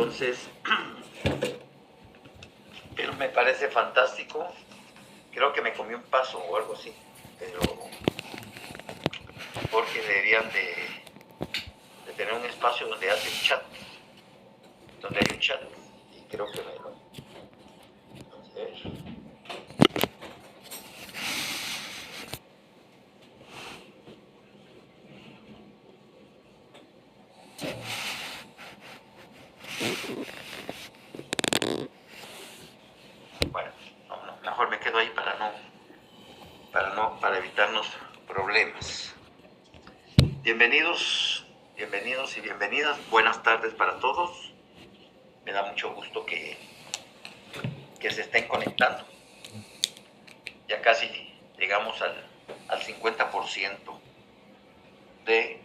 Entonces, pero me parece fantástico. Creo que me comí un paso o algo así, pero porque deberían de tener un espacio donde hacen chat, donde hay un chat, y creo que me lo... Vamos a ver. Bueno, no, mejor me quedo ahí para evitarnos problemas. Bienvenidos y bienvenidas. Buenas tardes para todos. Me da mucho gusto que se estén conectando. Ya casi llegamos al 50% de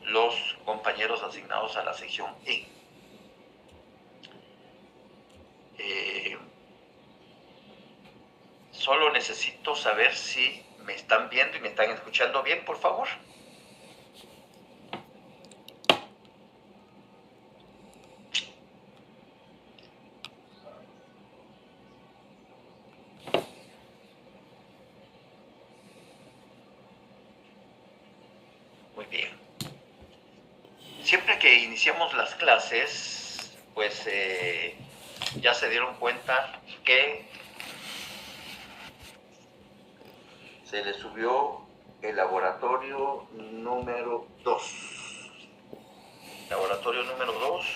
los compañeros asignados a la sección E. Solo necesito saber si me están viendo y me están escuchando bien, por favor. Muy bien. Siempre que iniciamos las clases, pues ya se dieron cuenta que se le subió el laboratorio número 2. Laboratorio número 2,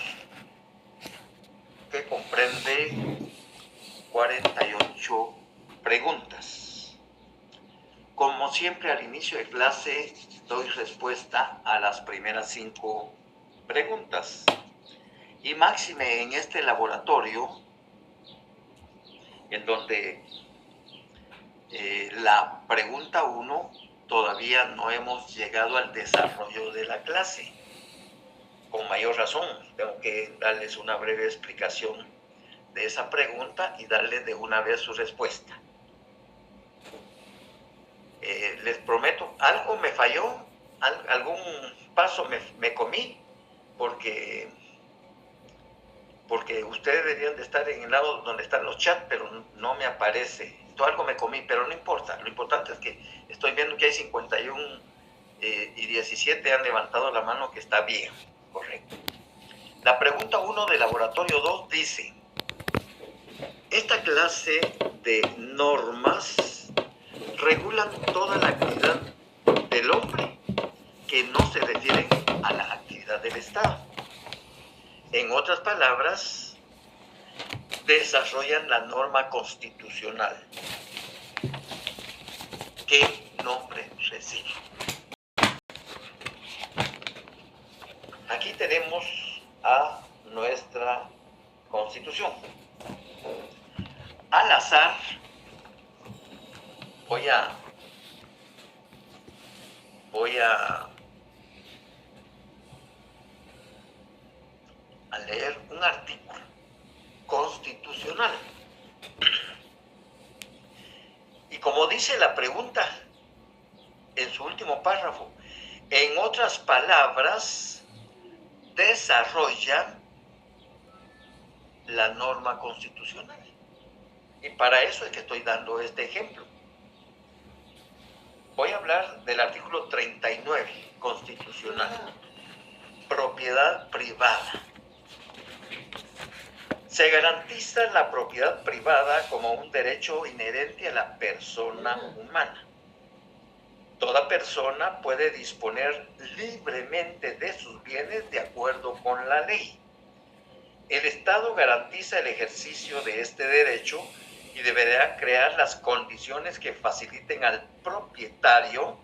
que comprende 48 preguntas. Como siempre, al inicio de clase doy respuesta a las primeras 5 preguntas. Y máxime en este laboratorio, en donde la pregunta 1 todavía no hemos llegado al desarrollo de la clase. Con mayor razón, tengo que darles una breve explicación de esa pregunta y darles de una vez su respuesta. Les prometo, algo me falló, algún paso me comí, porque ustedes deberían de estar en el lado donde están los chats, pero no me aparece. Algo me comí, pero no importa. Lo importante es que estoy viendo que hay 51 y 17 han levantado la mano, que está bien, correcto. La pregunta 1 del laboratorio 2 dice: esta clase de normas regulan toda la actividad del hombre que no se refieren a la actividad del Estado. En otras palabras, desarrollan la norma constitucional. ¿Qué nombre recibe? Aquí tenemos a nuestra Constitución. Al azar, voy a leer un artículo constitucional. Y como dice la pregunta en su último párrafo, en otras palabras, desarrolla la norma constitucional. Y para eso es que estoy dando este ejemplo. Voy a hablar del artículo 39 constitucional. Propiedad privada. Se garantiza la propiedad privada como un derecho inherente a la persona humana. Toda persona puede disponer libremente de sus bienes de acuerdo con la ley. El Estado garantiza el ejercicio de este derecho y deberá crear las condiciones que faciliten al propietario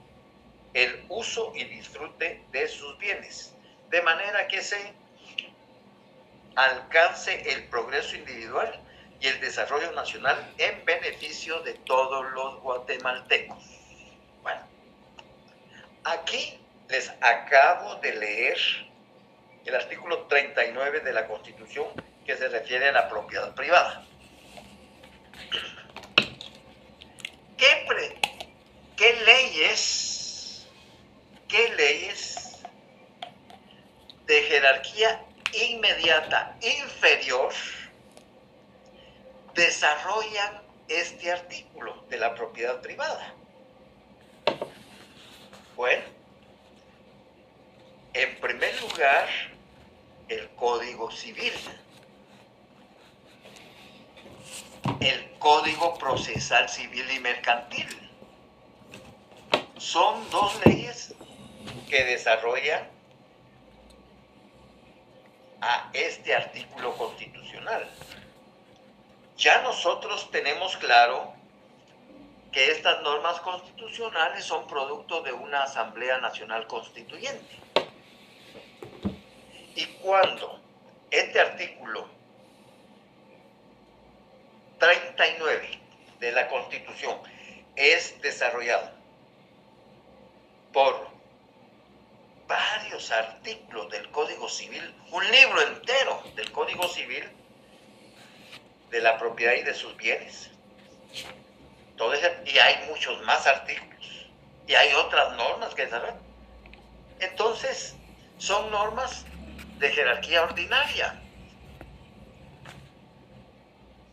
el uso y disfrute de sus bienes, de manera que se alcance el progreso individual y el desarrollo nacional en beneficio de todos los guatemaltecos. Bueno, aquí les acabo de leer el artículo 39 de la Constitución, que se refiere a la propiedad privada. ¿Qué leyes de jerarquía inmediata inferior desarrollan este artículo de la propiedad privada. Bueno, en primer lugar, el Código Civil, el Código Procesal Civil y Mercantil. Son dos leyes que desarrollan a este artículo constitucional. Ya nosotros tenemos claro que estas normas constitucionales son producto de una Asamblea Nacional Constituyente. Y cuando este artículo 39 de la Constitución es desarrollado por varios artículos del Código Civil, un libro entero del Código Civil, de la propiedad y de sus bienes. Y hay muchos más artículos, y hay otras normas que desarrollan. Entonces, son normas de jerarquía ordinaria,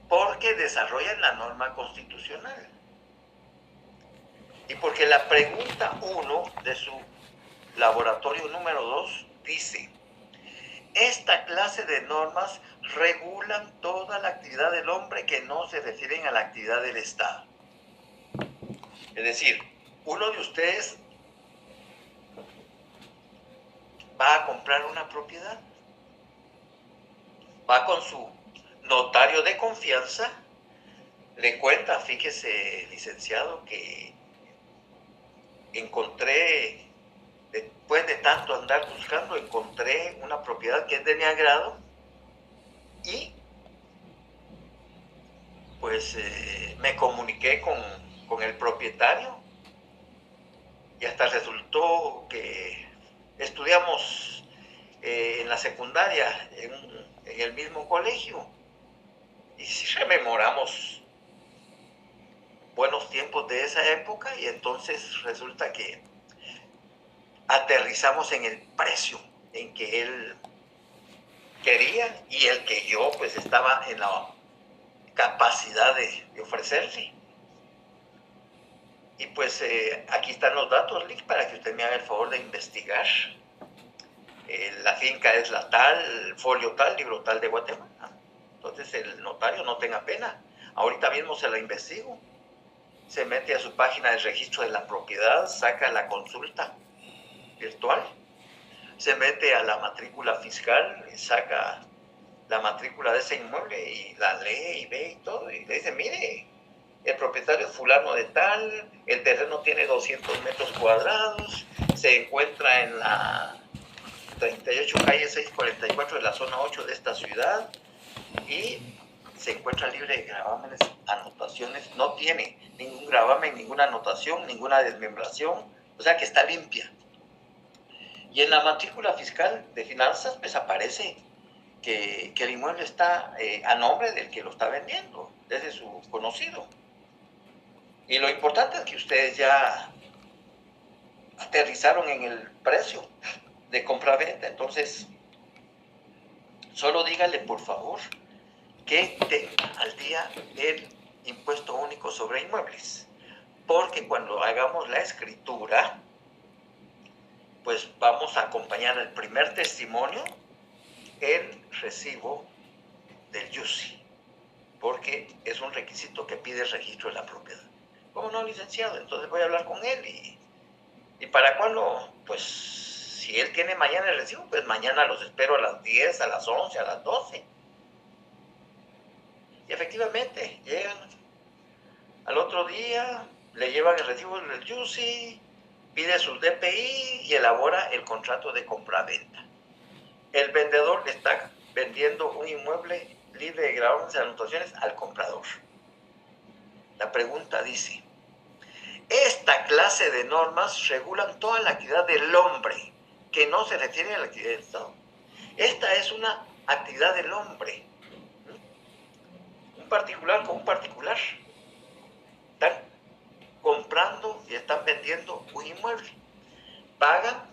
porque desarrollan la norma constitucional. Y porque la pregunta 1 de su laboratorio número 2 dice: esta clase de normas regulan toda la actividad del hombre que no se refieren a la actividad del Estado. Es decir, uno de ustedes va a comprar una propiedad, va con su notario de confianza, le cuenta: fíjese, licenciado, que encontré, después de tanto andar buscando, encontré una propiedad que es de mi agrado, y pues me comuniqué con el propietario, y hasta resultó que estudiamos en la secundaria en el mismo colegio, y sí rememoramos buenos tiempos de esa época, y entonces resulta que aterrizamos en el precio en que él quería y el que yo pues estaba en la capacidad de ofrecerle. Y pues aquí están los datos, Lick, para que usted me haga el favor de investigar. La finca es la tal, folio tal, libro tal de Guatemala. Entonces el notario no tenga pena. Ahorita mismo se la investigo. Se mete a su página del registro de la propiedad, saca la consulta virtual, se mete a la matrícula fiscal, saca la matrícula de ese inmueble y la lee y ve y todo, y le dice: mire, el propietario es fulano de tal, el terreno tiene 200 metros cuadrados, se encuentra en la 38 calle 644 de la zona 8 de esta ciudad, y se encuentra libre de gravámenes, anotaciones, no tiene ningún gravamen, ninguna anotación, ninguna desmembración, o sea que está limpia. Y en la matrícula fiscal de finanzas pues aparece que el inmueble está a nombre del que lo está vendiendo, desde su conocido. Y lo importante es que ustedes ya aterrizaron en el precio de compra-venta. Entonces, solo dígale por favor que tenga al día el impuesto único sobre inmuebles, porque cuando hagamos la escritura, pues vamos a acompañar el primer testimonio, el recibo del YUSI, porque es un requisito que pide el registro de la propiedad. ¿Cómo no, licenciado? Entonces voy a hablar con él y ¿para cuándo? Pues si él tiene mañana el recibo, pues mañana los espero a las 10, a las 11, a las 12. Y efectivamente, llegan al otro día, le llevan el recibo del YUSI, pide sus DPI y elabora el contrato de compra-venta. El vendedor le está vendiendo un inmueble libre de gravamen y anotaciones al comprador. La pregunta dice: esta clase de normas regulan toda la actividad del hombre, que no se refiere a la actividad del Estado. Esta es una actividad del hombre. Un particular con un particular. Están comprando y están vendiendo un inmueble. Pagan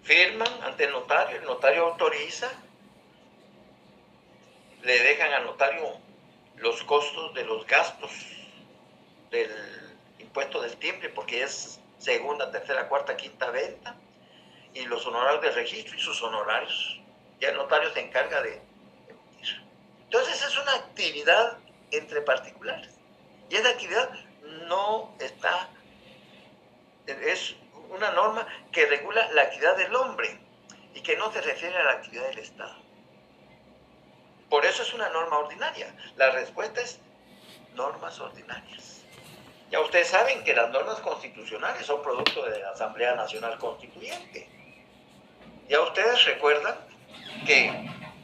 firman ante el notario autoriza, le dejan al notario los costos de los gastos del impuesto del timbre, porque es segunda, tercera, cuarta, quinta venta, y los honorarios de registro y sus honorarios. Ya el notario se encarga de emitir. Entonces es una actividad entre particulares. Y esa actividad no está, es una norma que regula la actividad del hombre y que no se refiere a la actividad del Estado. Por eso es una norma ordinaria. La respuesta es normas ordinarias. Ya ustedes saben que las normas constitucionales son producto de la Asamblea Nacional Constituyente. Ya ustedes recuerdan que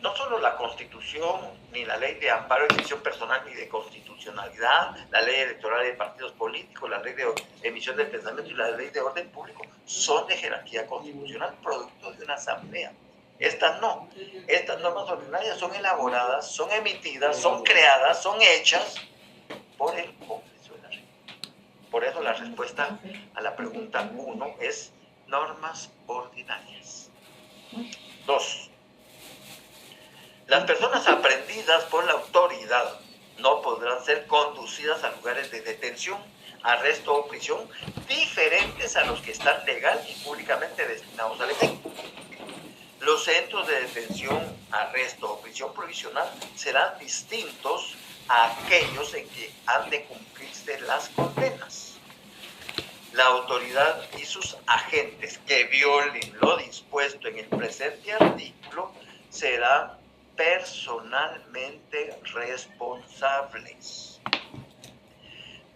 no solo la Constitución, ni la Ley de Amparo y Decisión Personal, ni de Constitucionalidad, la Ley Electoral de Partidos Políticos, la Ley de Emisión de Pensamiento y la Ley de Orden Público son de jerarquía constitucional, producto de una asamblea. Estas no. Estas normas ordinarias son elaboradas, son emitidas, son creadas, son hechas por el Congreso de la República. Por eso la respuesta a la pregunta 1 es normas ordinarias. 2. Las personas aprehendidas por la autoridad no podrán ser conducidas a lugares de detención, arresto o prisión diferentes a los que están legal y públicamente destinados al efecto. Los centros de detención, arresto o prisión provisional serán distintos a aquellos en que han de cumplirse las condenas. La autoridad y sus agentes que violen lo dispuesto en el presente artículo serán personalmente responsables.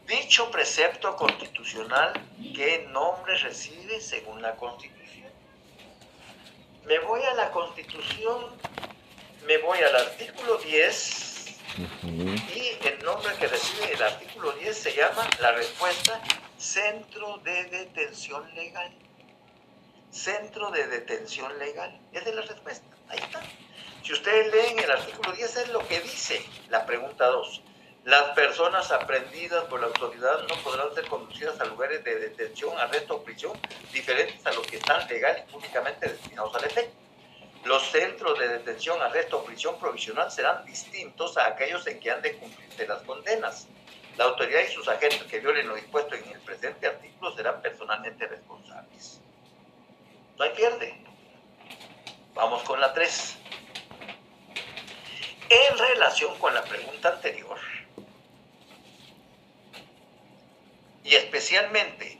Dicho precepto constitucional, ¿qué nombre recibe según la Constitución? Me voy a la Constitución, me voy al artículo 10 y el nombre que recibe el artículo 10 se llama la respuesta Centro de Detención Legal. Centro de Detención Legal. Esa es la respuesta. Ahí está. Si ustedes leen el artículo 10 es lo que dice la pregunta 2. Las personas aprehendidas por la autoridad no podrán ser conducidas a lugares de detención, arresto o prisión diferentes a los que están legal y públicamente destinados al efecto. Los centros de detención, arresto o prisión provisional serán distintos a aquellos en que han de cumplirse las condenas. La autoridad y sus agentes que violen lo dispuesto en el presente artículo serán personalmente responsables. No hay pierde. Vamos con la 3. En relación con la pregunta anterior, y especialmente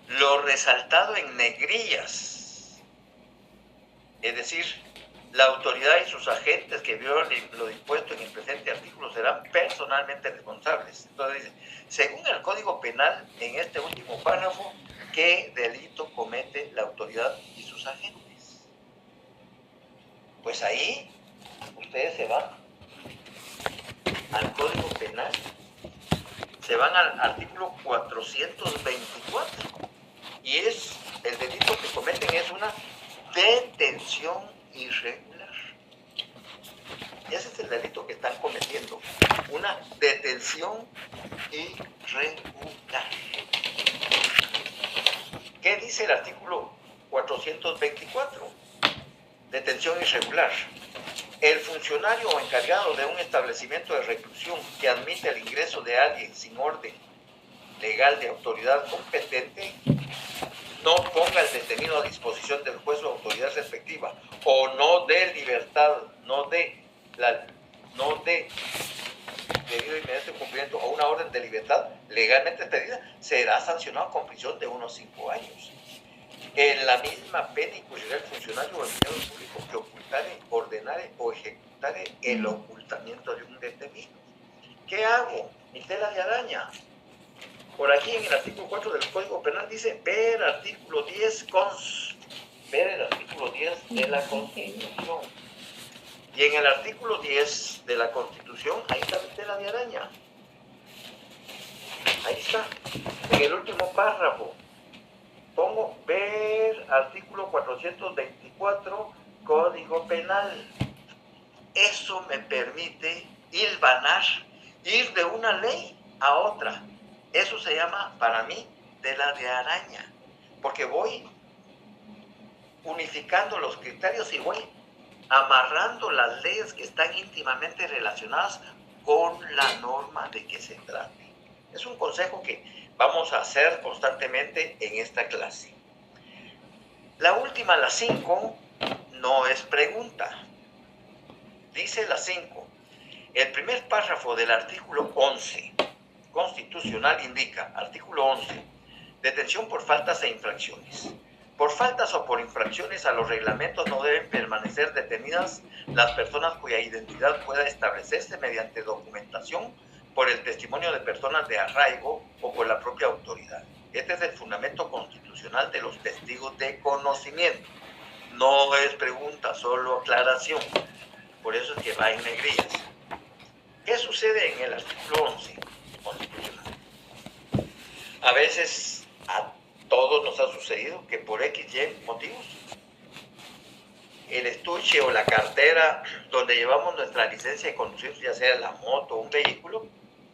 lo resaltado en negrillas, es decir, la autoridad y sus agentes que violen lo dispuesto en el presente artículo serán personalmente responsables. Entonces dice, según el Código Penal, en este último párrafo, ¿qué delito comete la autoridad y sus agentes? Pues ahí ustedes se van al Código Penal, se van al artículo 424 y es el delito que cometen es una detención irregular. Ese es el delito que están cometiendo, una detención irregular. ¿Qué dice el artículo 424? Detención irregular. El funcionario o encargado de un establecimiento de reclusión que admite el ingreso de alguien sin orden legal de autoridad competente no ponga al detenido a disposición del juez o autoridad respectiva o no dé libertad, no dé debido inmediato cumplimiento o una orden de libertad legalmente expedida, será sancionado con prisión de unos 5 años. En la misma pena incurrirá el funcionario o empleado público que ocultare, ordenare o ejecutare el ocultamiento de un detenido. ¿Qué hago? Mi tela de araña. Por aquí en el artículo 4 del Código Penal dice ver artículo 10 ver el artículo 10 de la Constitución. Y en el artículo 10 de la Constitución, ahí está mi tela de araña. Ahí está. En el último párrafo. Pongo ver artículo 424 Código Penal. Eso me permite hilvanar, ir de una ley a otra. Eso se llama para mí tela de araña, porque voy unificando los criterios y voy amarrando las leyes que están íntimamente relacionadas con la norma de que se trate. Es un consejo que vamos a hacer constantemente en esta clase. La última, la 5, no es pregunta. Dice la 5, el primer párrafo del artículo 11 constitucional indica, artículo 11, detención por faltas e infracciones. Por faltas o por infracciones a los reglamentos no deben permanecer detenidas las personas cuya identidad pueda establecerse mediante documentación por el testimonio de personas de arraigo o por la propia autoridad. Este es el fundamento constitucional de los testigos de conocimiento. No es pregunta, solo aclaración. Por eso es que va en negrillas. ¿Qué sucede en el artículo 11 constitucional? A veces a todos nos ha sucedido que por XY motivos el estuche o la cartera donde llevamos nuestra licencia de conducir, ya sea la moto o un vehículo,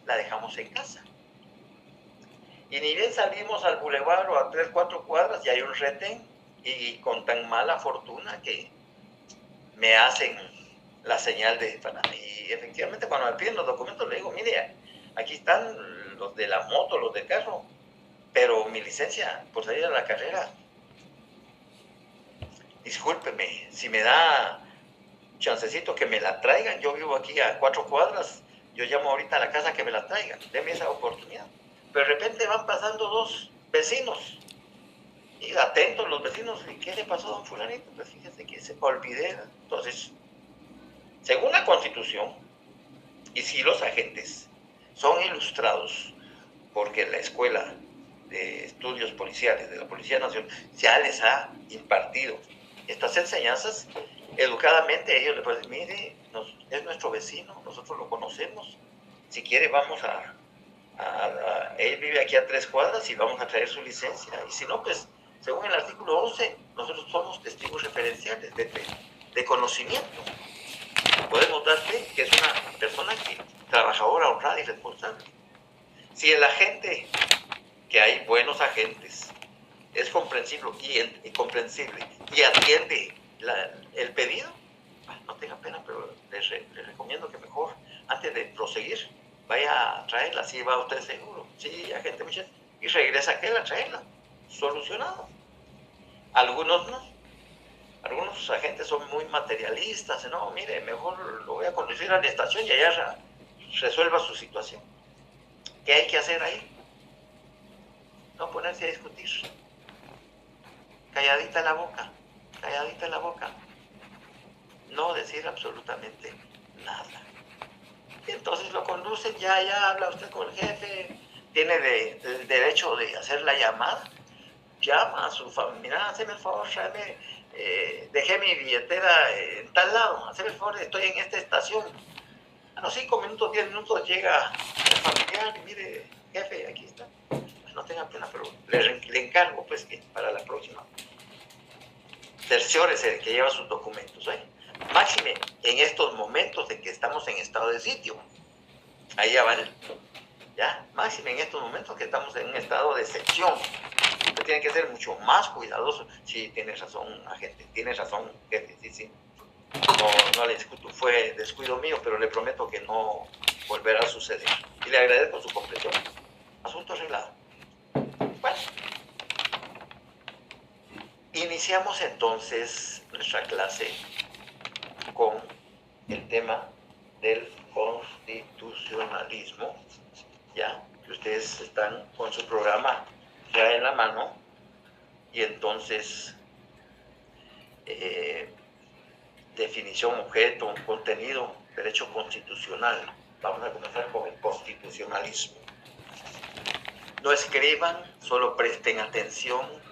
la dejamos en casa. Y ni bien salimos al bulevar o a 3, 4 cuadras y hay un retén, y con tan mala fortuna que me hacen la señal de... Y efectivamente cuando me piden los documentos le digo, mire, aquí están los de la moto, los del carro, pero mi licencia por salir a la carrera, discúlpeme, si me da chancecito que me la traigan, yo vivo aquí a 4 cuadras, yo llamo ahorita a la casa que me la traigan, déme esa oportunidad. Pero de repente van pasando 2 vecinos, y atentos los vecinos, ¿y qué le pasó a don fulanito? Pues fíjese que se olvidé. Entonces, según la Constitución, y si los agentes son ilustrados, porque la Escuela de Estudios Policiales de la Policía Nacional ya les ha impartido estas enseñanzas, educadamente ellos le pueden decir, mire, es nuestro vecino, nosotros lo conocemos, si quiere vamos él vive aquí a 3 cuadras y vamos a traer su licencia, y si no, pues según el artículo 11, nosotros somos testigos referenciales de conocimiento. Podemos dar fe que es una persona trabajadora, honrada y responsable. Si el agente, que hay buenos agentes, es comprensible y atiende el pedido, no tenga pena, pero les recomiendo que mejor, antes de proseguir, vaya a traerla, si va usted seguro. Sí, agente Michel, y regresa aquel a traerla, solucionado. Algunos no. Algunos agentes son muy materialistas, no, mire, mejor lo voy a conducir a la estación y allá resuelva su situación. ¿Qué hay que hacer ahí? No ponerse a discutir. Calladita la boca, calladita la boca. No decir absolutamente nada. Y entonces lo conducen, ya habla usted con el jefe, tiene el derecho de hacer la llamada, llama a su familia, mira, hazme el favor, dejé mi billetera en tal lado, hazme el favor, estoy en esta estación. A los 5 minutos, 10 minutos llega el familiar y mire, jefe, aquí está. Pues no tenga pena, pero le encargo pues que para la próxima cerciórese de que lleva sus documentos, ¿eh? Máxime en estos momentos de que estamos en estado de sitio. Ahí ya vale. ¿Ya? Máxime en estos momentos que estamos en un estado de excepción. Usted tiene que ser mucho más cuidadoso. Sí, tiene razón, agente. Tiene razón, jefe. Sí. No le discuto. Fue descuido mío, pero le prometo que no volverá a suceder. Y le agradezco su comprensión. Asunto arreglado. Bueno. Iniciamos entonces nuestra clase con el tema del constitucionalismo, ya que ustedes están con su programa ya en la mano, y entonces definición, objeto, contenido, derecho constitucional. Vamos a comenzar con el constitucionalismo. No escriban, solo presten atención.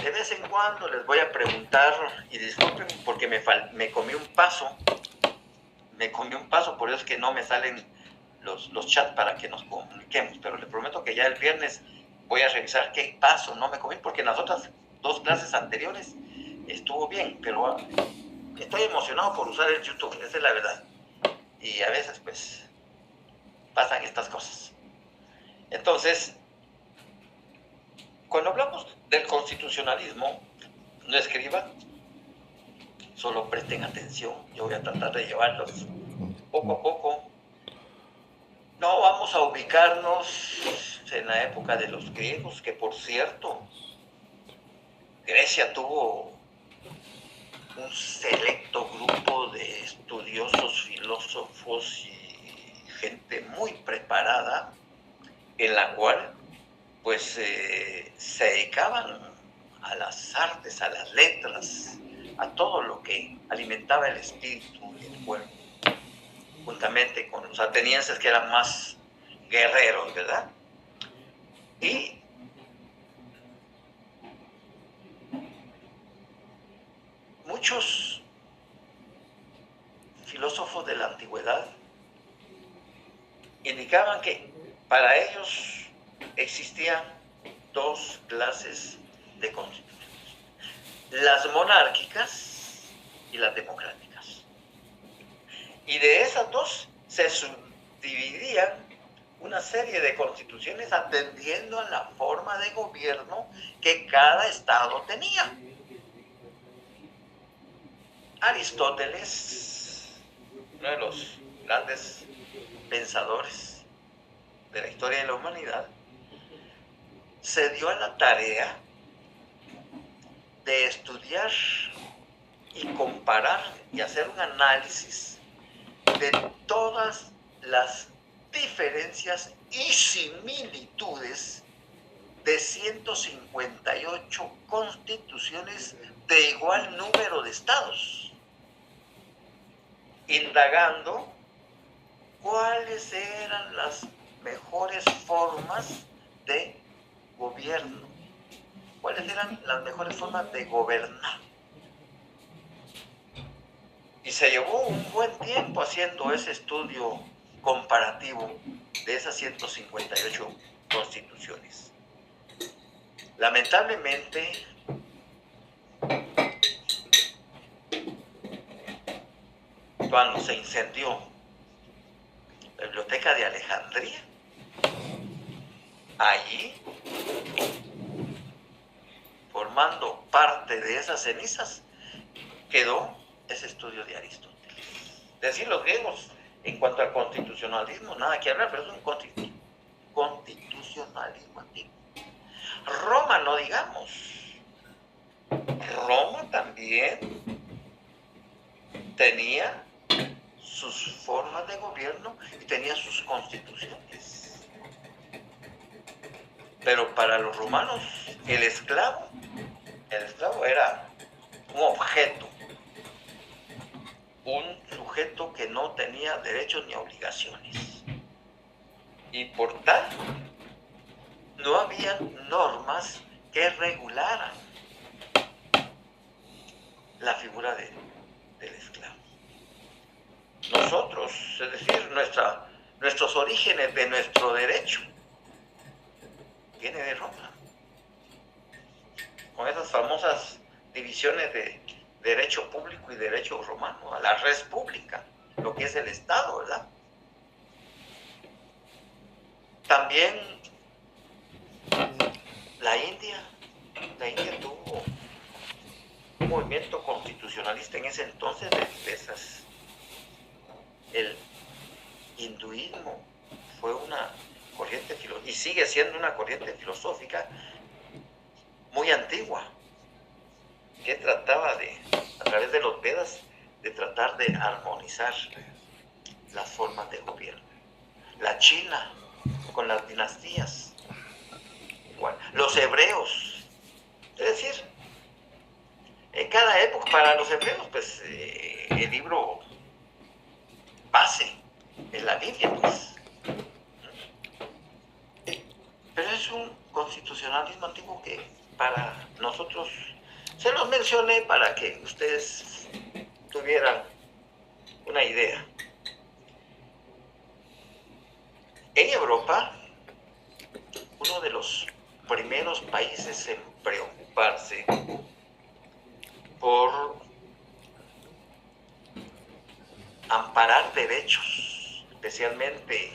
De vez en cuando les voy a preguntar, y disculpen porque me comí un paso, por eso es que no me salen los chats para que nos comuniquemos, pero les prometo que ya el viernes voy a revisar qué paso no me comí, porque en las otras 2 clases anteriores estuvo bien, pero estoy emocionado por usar el YouTube, esa es la verdad, y a veces pues pasan estas cosas. Entonces, cuando hablamos del constitucionalismo, no escriban, solo presten atención. Yo voy a tratar de llevarlos poco a poco. No vamos a ubicarnos en la época de los griegos, que por cierto, Grecia tuvo un selecto grupo de estudiosos, filósofos y gente muy preparada, en la cual pues se dedicaban a las artes, a las letras, a todo lo que alimentaba el espíritu y el cuerpo, juntamente con los atenienses, que eran más guerreros, ¿verdad? Y muchos filósofos de la antigüedad indicaban que para ellos existían dos clases de constituciones: las monárquicas y las democráticas. Y de esas dos se subdividían una serie de constituciones atendiendo a la forma de gobierno que cada estado tenía. Aristóteles, uno de los grandes pensadores de la historia de la humanidad, se dio a la tarea de estudiar y comparar y hacer un análisis de todas las diferencias y similitudes de 158 constituciones de igual número de estados, indagando cuáles eran las mejores formas de gobierno, cuáles eran las mejores formas de gobernar. Y se llevó un buen tiempo haciendo ese estudio comparativo de esas 158 constituciones. Lamentablemente, cuando se incendió la biblioteca de Alejandría, allí, formando parte de esas cenizas, quedó ese estudio de Aristóteles. Es decir, los griegos, en cuanto al constitucionalismo, nada que hablar, pero es un constitucionalismo antiguo. Roma, no digamos. Roma también tenía sus formas de gobierno y tenía sus constituciones. Pero para los romanos, el esclavo era un objeto, un sujeto que no tenía derechos ni obligaciones. Y por tal, no había normas que regularan la figura del esclavo. Nosotros, es decir, nuestros orígenes de nuestro derecho, viene de Roma, con esas famosas divisiones de derecho público y derecho romano, a la res pública, lo que es el Estado, ¿verdad? También la India tuvo un movimiento constitucionalista en ese entonces de diversas. El hinduismo fue una corriente y sigue siendo una corriente filosófica muy antigua, que trataba de, a través de los Vedas, de tratar de armonizar las formas de gobierno. La China, con las dinastías, igual. Los hebreos, es decir, en cada época, para los hebreos, pues el libro base es la Biblia, pues. Pero es un constitucionalismo antiguo que para nosotros, se los mencioné para que ustedes tuvieran una idea. En Europa, uno de los primeros países en preocuparse por amparar derechos, especialmente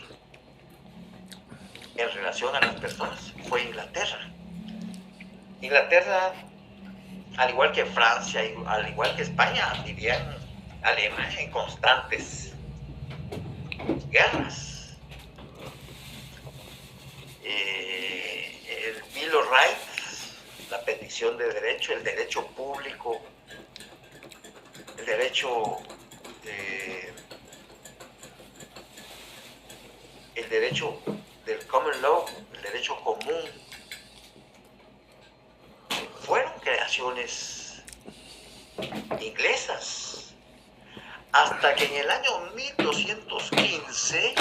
en relación a las personas, fue Inglaterra. Inglaterra al igual que Francia, al igual que España, vivían Alemania en constantes guerras. El Bill of Rights, la petición de derecho, el derecho público, el derecho del common law, el derecho común, fueron creaciones inglesas, hasta que en el año 1215,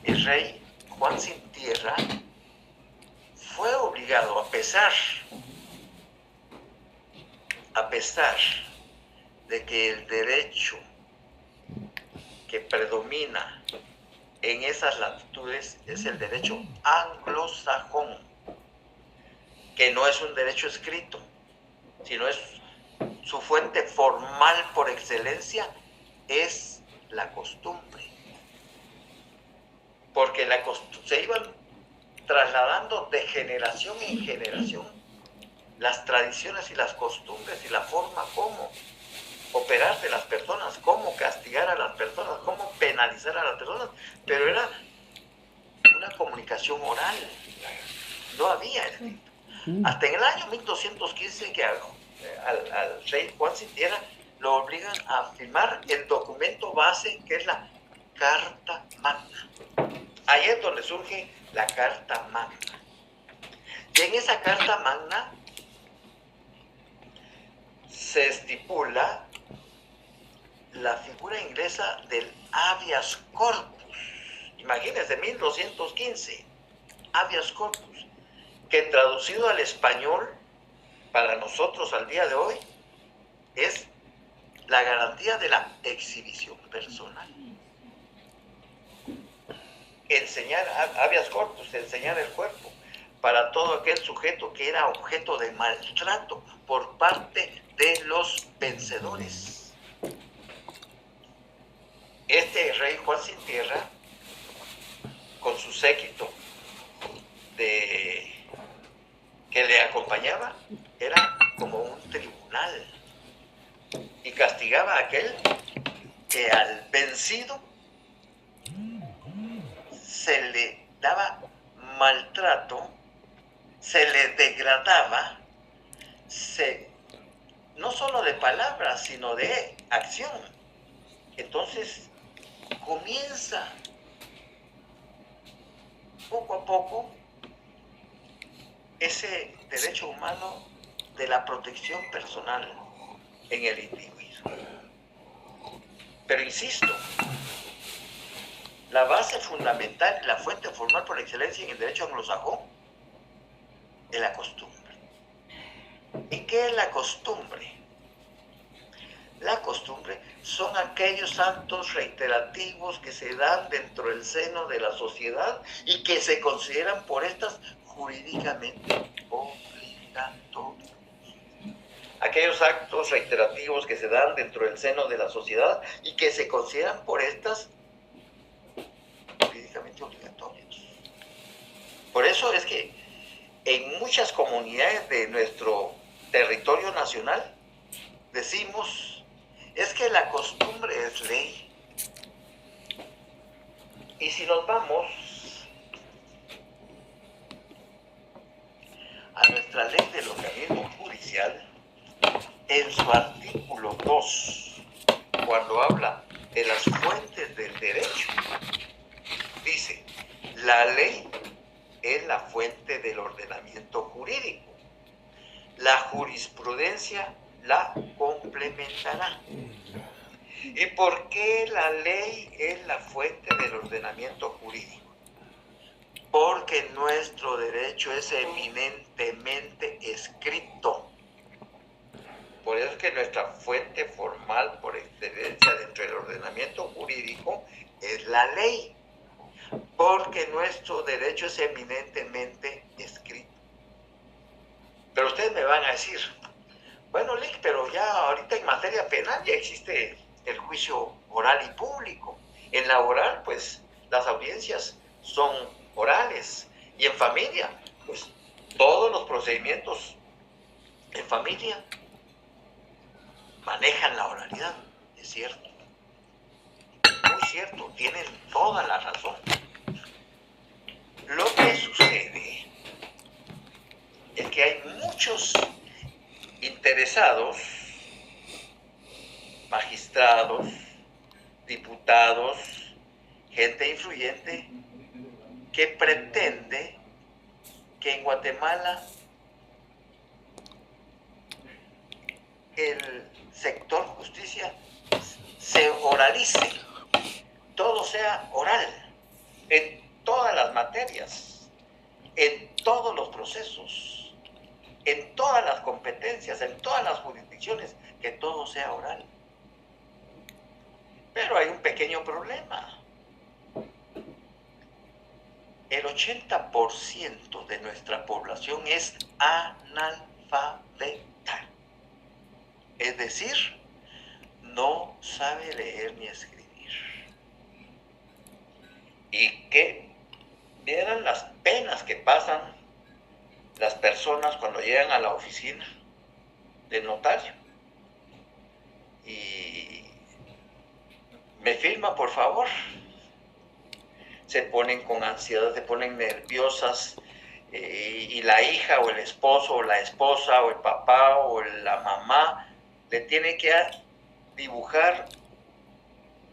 el rey Juan Sin Tierra fue obligado, a pesar de que el derecho que predomina en esas latitudes es el derecho anglosajón, que no es un derecho escrito, sino es su fuente formal por excelencia, es la costumbre. Porque se iban trasladando de generación en generación las tradiciones y las costumbres y la forma como operar de las personas, cómo castigar a las personas, cómo penalizar a las personas, pero era una comunicación oral, no había escrito. Hasta en el año 1215 que al rey Juan Sin Tierra lo obligan a firmar el documento base, que es la Carta Magna. Ahí es donde surge la Carta Magna. Y en esa Carta Magna se estipula la figura inglesa del habeas corpus. Imagínense, 1215, habeas corpus, que traducido al español, para nosotros al día de hoy, es la garantía de la exhibición personal. Enseñar, habeas corpus, enseñar el cuerpo, para todo aquel sujeto que era objeto de maltrato por parte de los vencedores. Este rey Juan Sin Tierra, con su séquito que le acompañaba, era como un tribunal y castigaba a aquel que al vencido se le daba maltrato, se le degradaba, no solo de palabras, sino de acción. Entonces comienza poco a poco ese derecho humano de la protección personal en el individuo. Pero insisto, la base fundamental, la fuente formal por excelencia en el derecho anglosajón es la costumbre. ¿Y qué es la costumbre? La costumbre son aquellos actos reiterativos que se dan dentro del seno de la sociedad y que se consideran por estas jurídicamente obligatorios. Aquellos actos reiterativos que se dan dentro del seno de la sociedad y que se consideran por estas jurídicamente obligatorios. Por eso es que en muchas comunidades de nuestro territorio nacional decimos, es que la costumbre es ley. Y si nos vamos a nuestra ley del organismo judicial, en su artículo 2, cuando habla de las fuentes del derecho, dice, la ley es la fuente del ordenamiento jurídico. La jurisprudencia la complementará. ¿Y por qué la ley es la fuente del ordenamiento jurídico? Porque nuestro derecho es eminentemente escrito. Por eso es que nuestra fuente formal por excelencia dentro del ordenamiento jurídico es la ley. Porque nuestro derecho es eminentemente escrito. Pero ustedes me van a decir, bueno, Lick, pero ya ahorita en materia penal ya existe el juicio oral y público. En la oral, pues, las audiencias son orales. Y en familia, pues, Todos los procedimientos en familia manejan la oralidad, es cierto, muy cierto, tienen toda la razón. Lo que sucede es que hay muchos interesados, magistrados, diputados, gente influyente, que pretende que en Guatemala el sector justicia se oralice, todo sea oral, en todas las materias, en todos los procesos, en todas las competencias, en todas las jurisdicciones, que todo sea oral. Pero hay un pequeño problema. El 80% de nuestra población es analfabeta. Es decir, no sabe leer ni escribir. Y que vieran las penas que pasan las personas cuando llegan a la oficina del notario. Y me firma, por favor. Se ponen con ansiedad, se ponen nerviosas, y la hija o el esposo o la esposa o el papá o la mamá le tiene que dibujar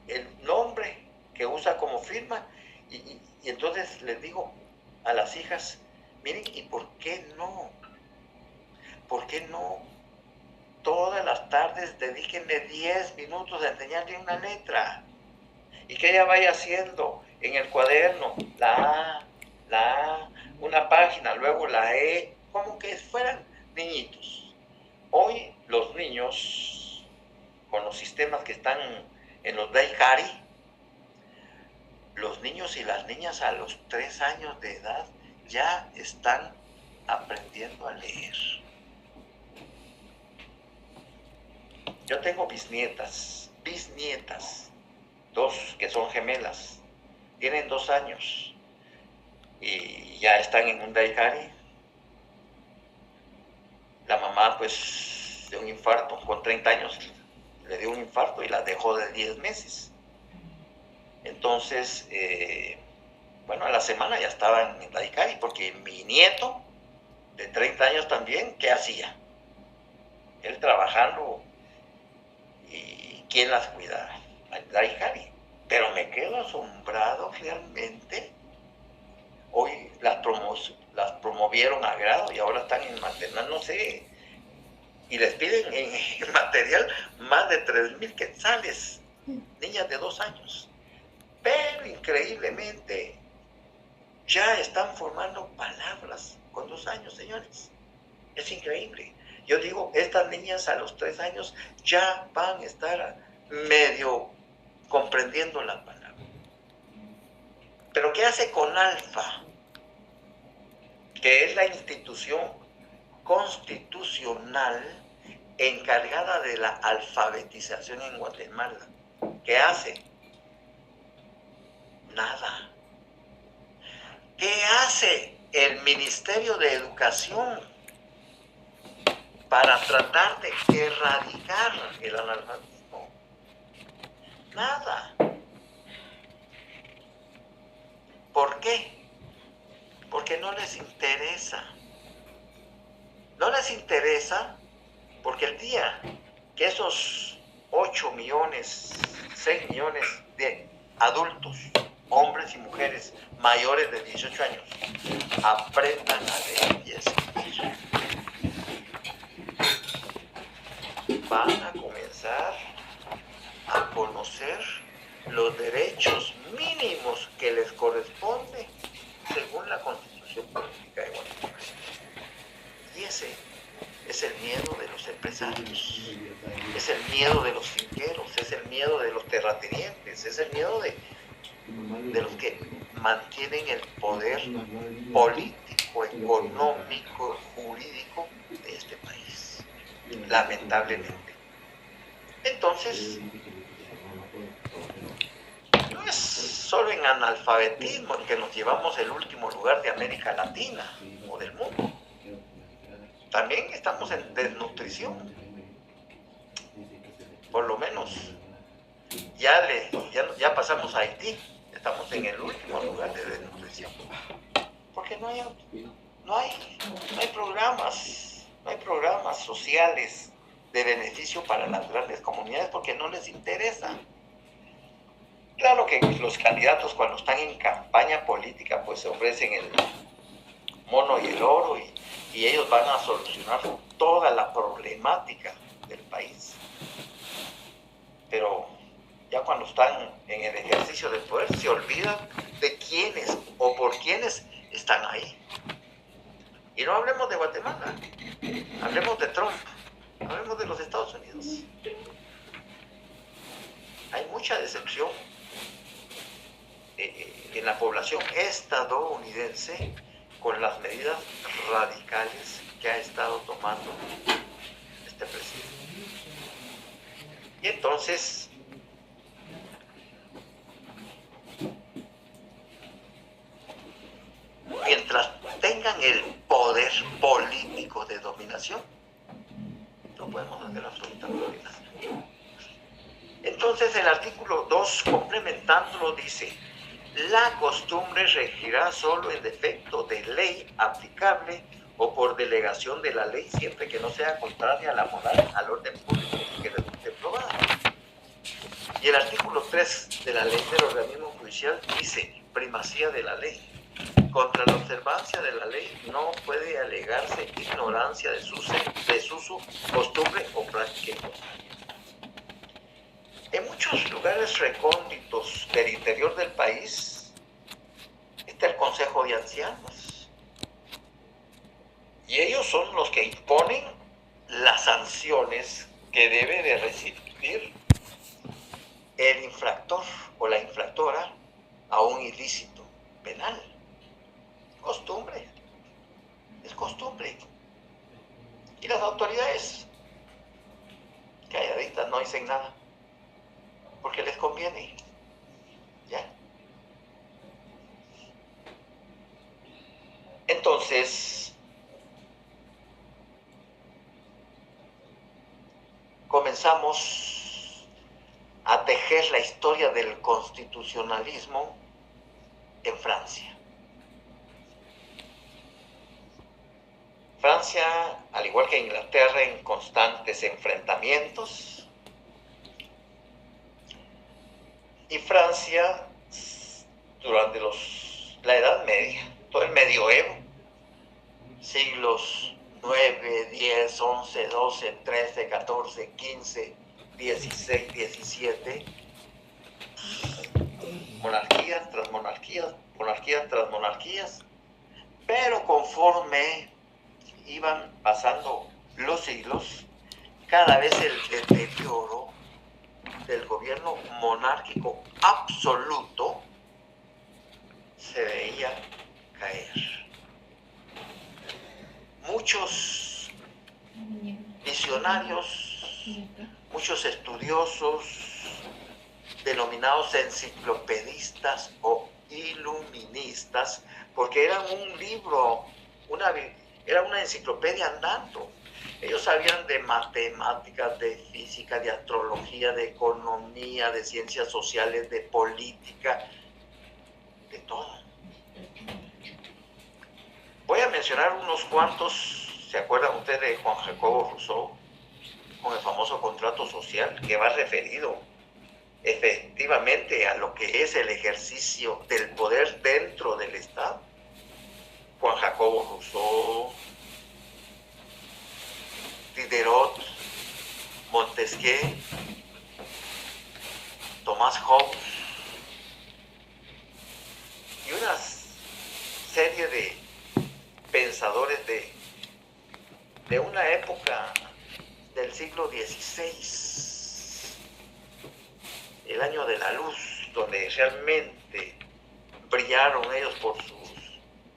el nombre que usa como firma, y entonces les digo a las hijas, miren, ¿y por qué no? ¿Por qué no? Todas las tardes dedíquenle 10 minutos a enseñarle una letra y que ella vaya haciendo en el cuaderno la A, una página, luego la E, como que fueran niñitos. Hoy los niños, con los sistemas que están en los Daikari, los niños y las niñas a los 3 años de edad ya están aprendiendo a leer. Yo tengo bisnietas, 2 que son gemelas, tienen 2 años y ya están en un Daikari. La mamá, pues, de un infarto, con 30 años le dio un infarto y la dejó de 10 meses. Entonces, bueno, a la semana ya estaban en Daikari, porque mi nieto, de 30 años también, ¿qué hacía? Él trabajando, y ¿quién las cuidaba? Al Daikari. Pero me quedo asombrado realmente. Hoy las promovieron a grado y ahora están en maternal, no sé. Y les piden en material más de 3,000 quetzales. Niñas de 2 años. Pero increíblemente ya están formando palabras con 2 años, señores. Es increíble. Yo digo, estas niñas a los 3 años ya van a estar medio comprendiendo la palabra. Pero ¿qué hace CONALFA? Que es la institución constitucional encargada de la alfabetización en Guatemala. ¿Qué hace? Nada. ¿Qué hace el Ministerio de Educación para tratar de erradicar el analfabetismo? Nada. ¿Por qué? Porque no les interesa. No les interesa porque el día que esos 8 millones, 6 millones de adultos, hombres y mujeres mayores de 18 años, aprendan a leer y escribir, van a comenzar a conocer los derechos mínimos que les corresponde según la Constitución Política de Guatemala. Y ese es el miedo de los empresarios, es el miedo de los finqueros, es el miedo de los terratenientes, es el miedo de los que mantienen el poder político, económico, jurídico de este país, lamentablemente. Entonces, no es solo en analfabetismo en que nos llevamos el último lugar de América Latina o del mundo. también estamos en desnutrición. Por lo menos ya pasamos a Haití, estamos en el último lugar de desnutrición. Porque no hay programas sociales de beneficio para las grandes comunidades porque no les interesa. Claro que los candidatos cuando están en campaña política pues se ofrecen el mono y el oro y ellos van a solucionar toda la problemática del país. Pero ya cuando están en el ejercicio del poder se olvidan de quiénes o por quiénes están ahí. Y no hablemos de Guatemala, hablemos de Trump, hablemos de los Estados Unidos. Hay mucha decepción en la población estadounidense con las medidas radicales que ha estado tomando este presidente. Y entonces, mientras tengan el poder político de dominación, no podemos hacer absolutamente nada. Entonces el artículo 2, complementándolo, dice: la costumbre regirá solo en defecto de ley aplicable o por delegación de la ley, siempre que no sea contraria a la moral, al orden público y que resulte probada. Y el artículo 3 de la ley del organismo judicial dice: primacía de la ley. Contra la observancia de la ley no puede alegarse ignorancia de su desuso, costumbre o práctica. En muchos lugares recónditos del interior del país está el Consejo de Ancianos. Y ellos son los que imponen las sanciones que debe de recibir el infractor o la infractora a un ilícito penal. Costumbre. Es costumbre. Y las autoridades calladitas no dicen nada. Porque les conviene. ¿Ya? Entonces, comenzamos a tejer la historia del constitucionalismo en Francia. Francia, al igual que Inglaterra, en constantes enfrentamientos. Y Francia, durante la Edad Media, todo el medioevo, siglos 9, 10, 11, 12, 13, 14, 15, 16, 17, monarquías tras monarquías, monarquías tras monarquías, pero conforme iban pasando los siglos, cada vez el deterioro del gobierno monárquico absoluto se veía caer. Muchos visionarios, muchos estudiosos, denominados enciclopedistas o iluministas, porque eran un libro, era una enciclopedia andando. Ellos sabían de matemáticas, de física, de astrología, de economía, de ciencias sociales, de política, de todo. Voy a mencionar unos cuantos. ¿Se acuerdan ustedes de Juan Jacobo Rousseau con el famoso contrato social, que va referido efectivamente a lo que es el ejercicio del poder dentro del Estado? Juan Jacobo Rousseau, Diderot, Montesquieu, Thomas Hobbes y una serie de pensadores de una época del siglo XVI, el año de la luz, donde realmente brillaron ellos por sus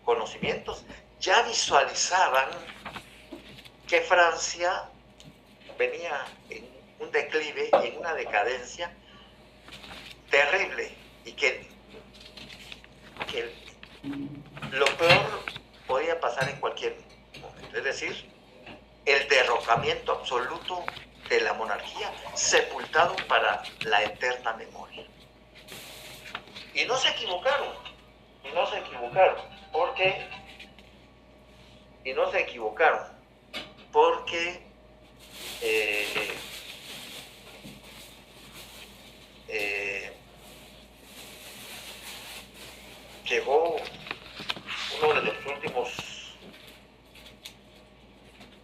conocimientos, ya visualizaban que Francia venía en un declive y en una decadencia terrible y que lo peor podía pasar en cualquier momento. Es decir, arrojamiento absoluto de la monarquía, sepultado para la eterna memoria. Y no se equivocaron, porque llegó uno de los últimos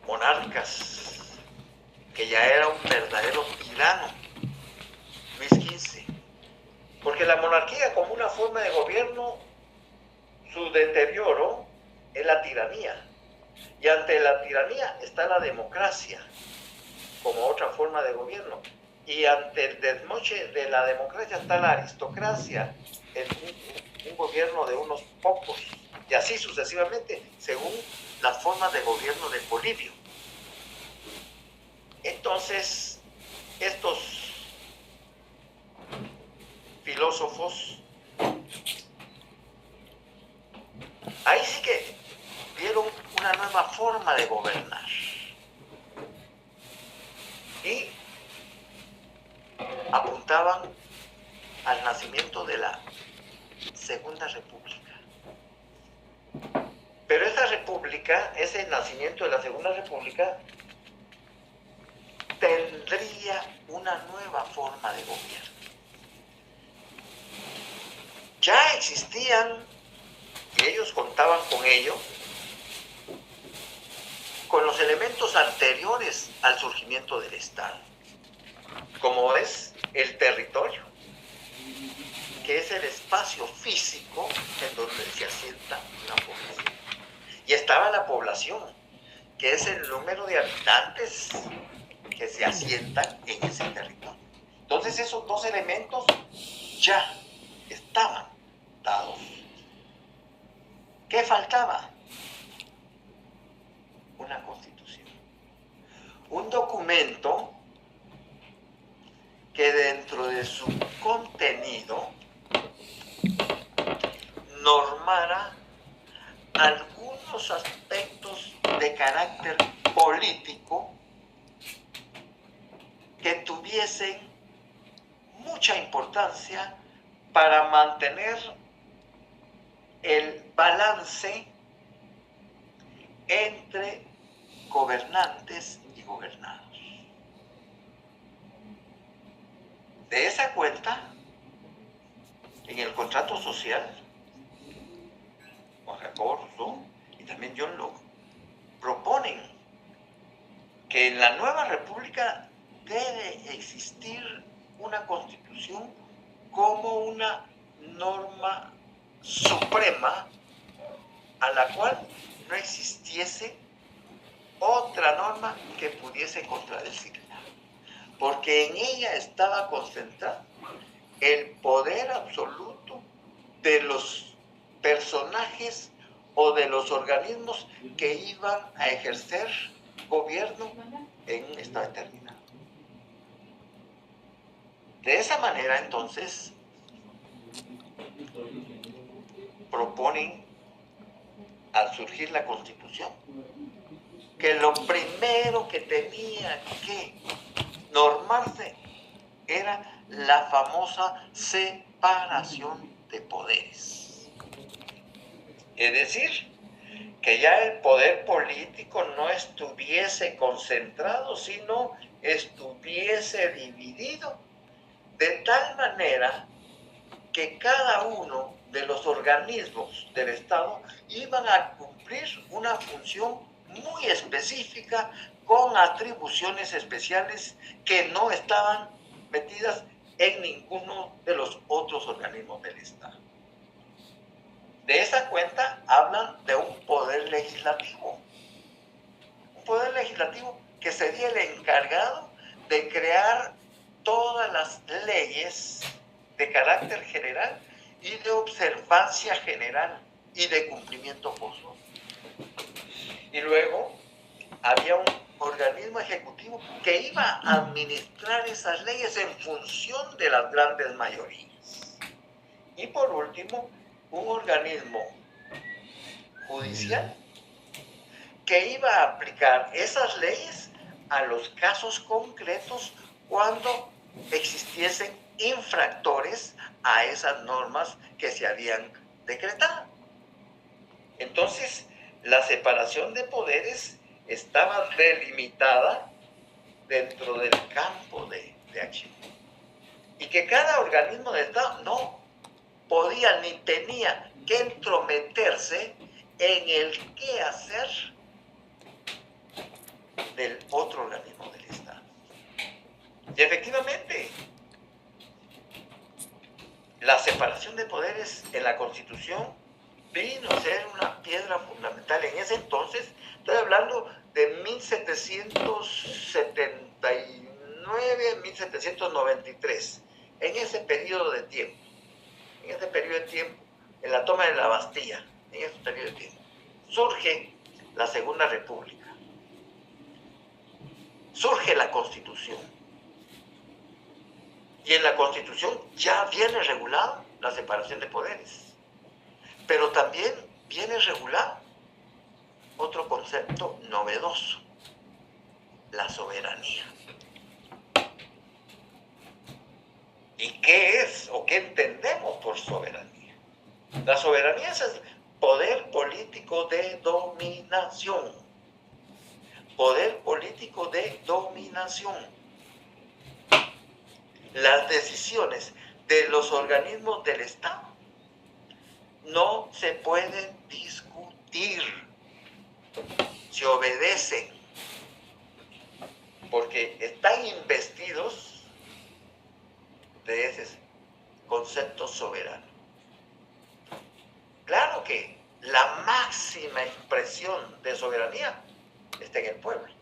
monarcas, que ya era un verdadero tirano, Luis XV. Porque la monarquía, como una forma de gobierno, su deterioro es la tiranía. Y ante la tiranía está la democracia, como otra forma de gobierno. Y ante el desmoche de la democracia está la aristocracia, un gobierno de unos pocos. Y así sucesivamente, según las formas de gobierno de Polibio. Entonces, estos filósofos, ahí sí que vieron una nueva forma de gobernar. Y apuntaban al nacimiento de la Segunda República. Pero esa república, ese nacimiento de la Segunda República, tendría una nueva forma de gobierno. Ya existían, y ellos contaban con ello, con los elementos anteriores al surgimiento del Estado, como es el territorio, que es el espacio físico en donde se asienta una población. Y estaba la población, que es el número de habitantes que se asientan en ese territorio. Entonces esos dos elementos ya estaban dados. ¿Qué faltaba? Una constitución. Un documento que dentro de su contenido normara algunos aspectos de carácter político que tuviesen mucha importancia para mantener el balance entre gobernantes y gobernados. De esa cuenta, en el contrato social, Juan Jacobo Rousseau y también John Locke proponen que en la nueva república debe existir una constitución como una norma suprema a la cual no existiese otra norma que pudiese contradecirla, porque en ella estaba concentrado el poder absoluto de los personajes o de los organismos que iban a ejercer gobierno en un estado determinado. De esa manera, entonces, proponen, al surgir la Constitución, que lo primero que tenía que normarse era la famosa separación de poderes. Es decir, que ya el poder político no estuviese concentrado, sino estuviese dividido, de tal manera que cada uno de los organismos del Estado iban a cumplir una función muy específica con atribuciones especiales que no estaban metidas en ninguno de los otros organismos del Estado. De esa cuenta hablan de un poder legislativo que sería el encargado de crear todas las leyes de carácter general y de observancia general y de cumplimiento forzoso. Y luego había un organismo ejecutivo que iba a administrar esas leyes en función de las grandes mayorías. Y por último, un organismo judicial que iba a aplicar esas leyes a los casos concretos cuando existiesen infractores a esas normas que se habían decretado. Entonces, la separación de poderes estaba delimitada dentro del campo de acción. Y que cada organismo de Estado no podía ni tenía que entrometerse en el quehacer del otro organismo del Estado. Y efectivamente, la separación de poderes en la Constitución vino a ser una piedra fundamental. En ese entonces, estoy hablando de 1779, 1793, en ese periodo de tiempo, en la toma de la Bastilla, en ese periodo de tiempo, surge la Segunda República, surge la Constitución, y en la Constitución ya viene regulada la separación de poderes, pero también viene regulado otro concepto novedoso: la soberanía. ¿Y qué es o qué entendemos por soberanía? La soberanía es el poder político de dominación. Poder político de dominación. Las decisiones de los organismos del Estado no se pueden discutir, se obedecen, porque están investidos de ese concepto soberano. Claro que la máxima expresión de soberanía está en el pueblo,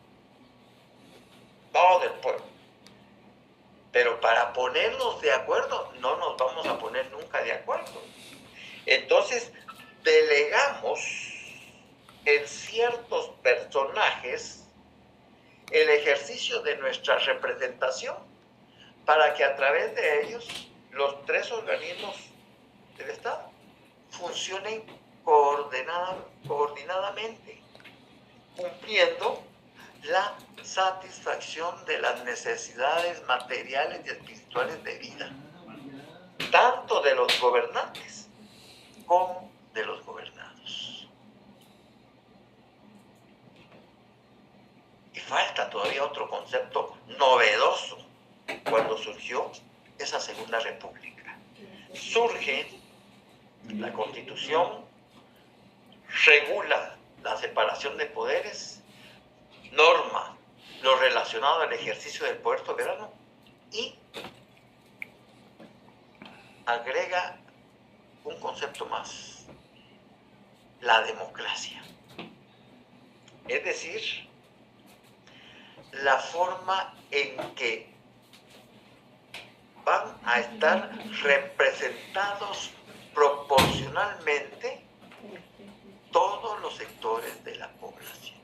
todo el pueblo. Pero para ponernos de acuerdo, no nos vamos a poner nunca de acuerdo. Entonces, delegamos en ciertos personajes el ejercicio de nuestra representación para que a través de ellos los tres organismos del Estado funcionen coordinadamente, cumpliendo la satisfacción de las necesidades materiales y espirituales de vida, tanto de los gobernantes como de los gobernados. Y falta todavía otro concepto novedoso cuando surgió esa Segunda República. Surge la Constitución, regula la separación de poderes, norma lo relacionado al ejercicio del poder soberano y agrega un concepto más: la democracia. Es decir, la forma en que van a estar representados proporcionalmente todos los sectores de la población.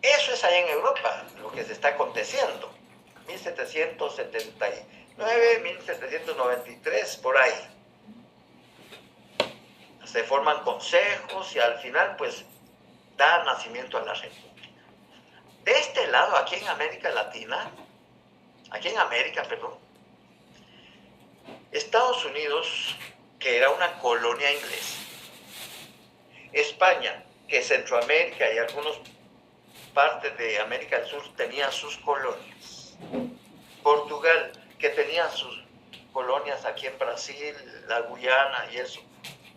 Eso es allá en Europa lo que se está aconteciendo. 1779, 1793, por ahí. Se forman consejos y al final pues da nacimiento a la República. De este lado, aquí en América, Estados Unidos, que era una colonia inglesa, España, que Centroamérica y algunas partes de América del Sur tenían sus colonias, Portugal, que tenía sus colonias aquí en Brasil, la Guyana y eso,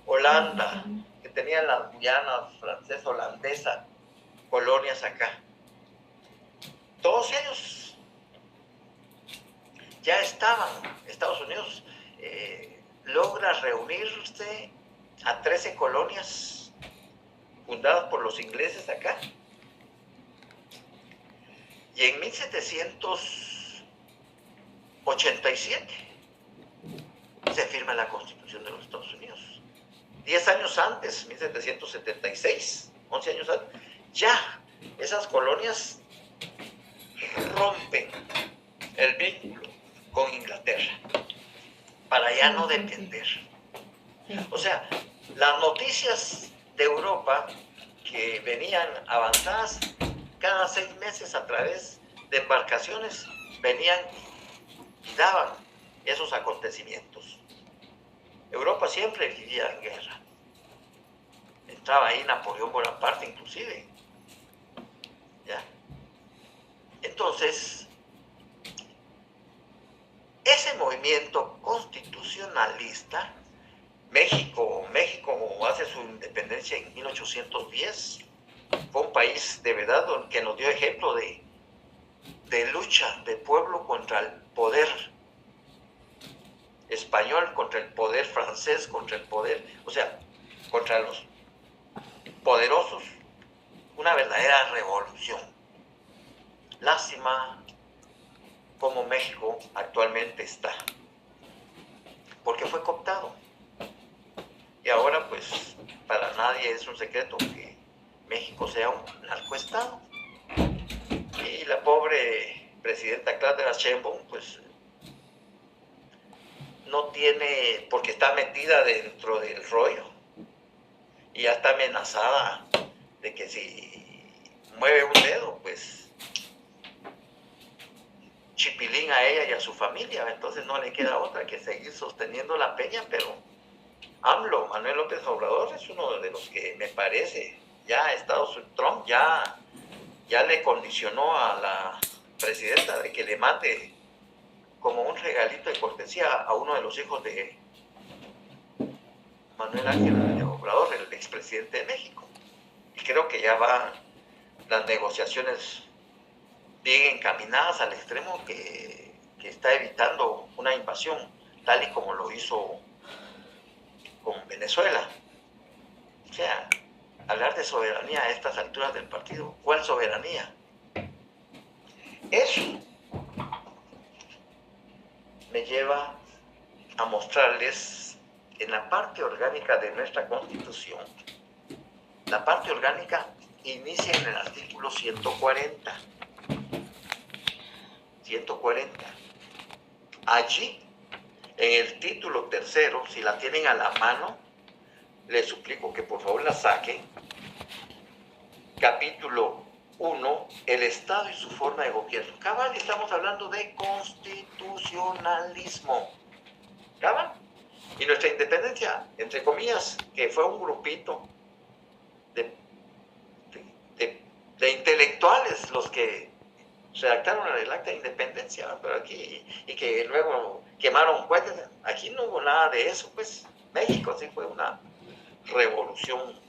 Holanda, que tenía la Guyana francesa, holandesa, colonias acá. Todos ellos ya estaban. Estados Unidos logra reunirse a 13 colonias fundadas por los ingleses acá. Y en 1787 se firma la Constitución de los Estados Unidos. 10 años antes, 1776, 11 años antes, ya esas colonias rompen el vínculo con Inglaterra para ya no depender. O sea, las noticias de Europa que venían avanzadas cada 6 meses a través de embarcaciones, venían y daban esos acontecimientos. Europa siempre vivía en guerra. Entraba ahí Napoleón Bonaparte inclusive. ¿Ya? Entonces, ese movimiento constitucionalista, México hace su independencia en 1810, fue un país de verdad que nos dio ejemplo de lucha de pueblo contra el poder español, contra el poder francés, contra el poder, o sea, contra los poderosos, una verdadera revolución. Lástima como México actualmente está, porque fue cooptado. Y ahora, pues, para nadie es un secreto que México sea un narcoestado. Y la pobre presidenta Claudia Sheinbaum, pues, no tiene, porque está metida dentro del rollo y ya está amenazada de que si mueve un dedo, pues chipilín a ella y a su familia. Entonces no le queda otra que seguir sosteniendo la peña, pero AMLO, Manuel López Obrador, es uno de los que me parece, ya Trump ya le condicionó a la presidenta de que le mande como un regalito de cortesía a uno de los hijos de Manuel Ángel Obrador, el expresidente de México. Y creo que ya van las negociaciones bien encaminadas al extremo que está evitando una invasión, tal y como lo hizo con Venezuela. O sea, hablar de soberanía a estas alturas del partido, ¿cuál soberanía? Eso me lleva a mostrarles en la parte orgánica de nuestra Constitución. La parte orgánica inicia en el artículo 140. 140. Allí, en el título tercero, si la tienen a la mano, les suplico que por favor la saquen. Capítulo 1, el Estado y su forma de gobierno. Cabal, estamos hablando de constitucionalismo. Cabal. Y nuestra independencia, entre comillas, que fue un grupito de intelectuales los que redactaron el acta de independencia, pero aquí, y que luego quemaron cohetes. Aquí no hubo nada de eso, pues. México sí fue una revolución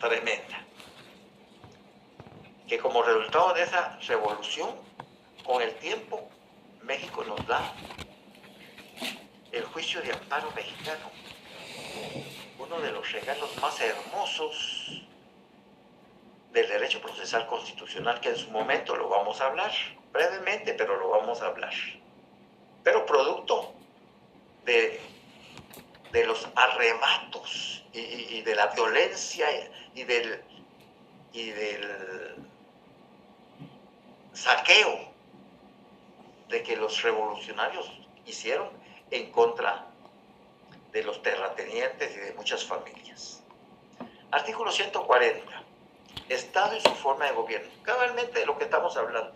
tremenda. Que como resultado de esa revolución, con el tiempo, México nos da el juicio de amparo mexicano, uno de los regalos más hermosos del derecho procesal constitucional, que en su momento lo vamos a hablar, brevemente, pero lo vamos a hablar. Pero producto de los arrebatos y de la violencia y del saqueo de que los revolucionarios hicieron en contra de los terratenientes y de muchas familias. Artículo 140. Estado y su forma de gobierno. Cabalmente de lo que estamos hablando.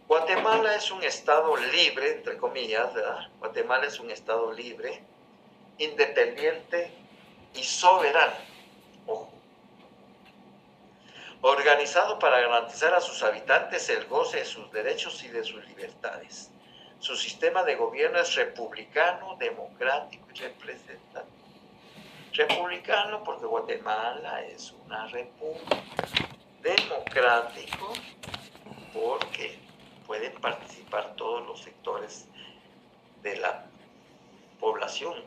Guatemala es un estado libre, entre comillas, ¿verdad? Guatemala es un estado libre, independiente y soberano. Ojo. Organizado para garantizar a sus habitantes el goce de sus derechos y de sus libertades. Su sistema de gobierno es republicano, democrático y representativo. Republicano porque Guatemala es una república. Democrático porque pueden participar todos los sectores de la población.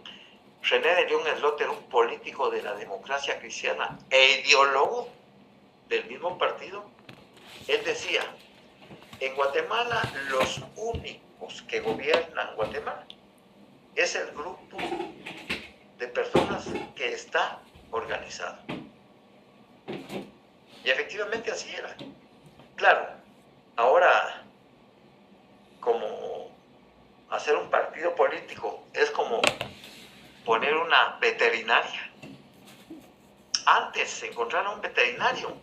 René de León Slaughter, un político de la democracia cristiana e ideólogo del mismo partido, él decía, en Guatemala los únicos que gobiernan Guatemala es el grupo de personas que está organizado. Y efectivamente así era. Claro, ahora como hacer un partido político es como poner una veterinaria Antes, encontrar a un veterinario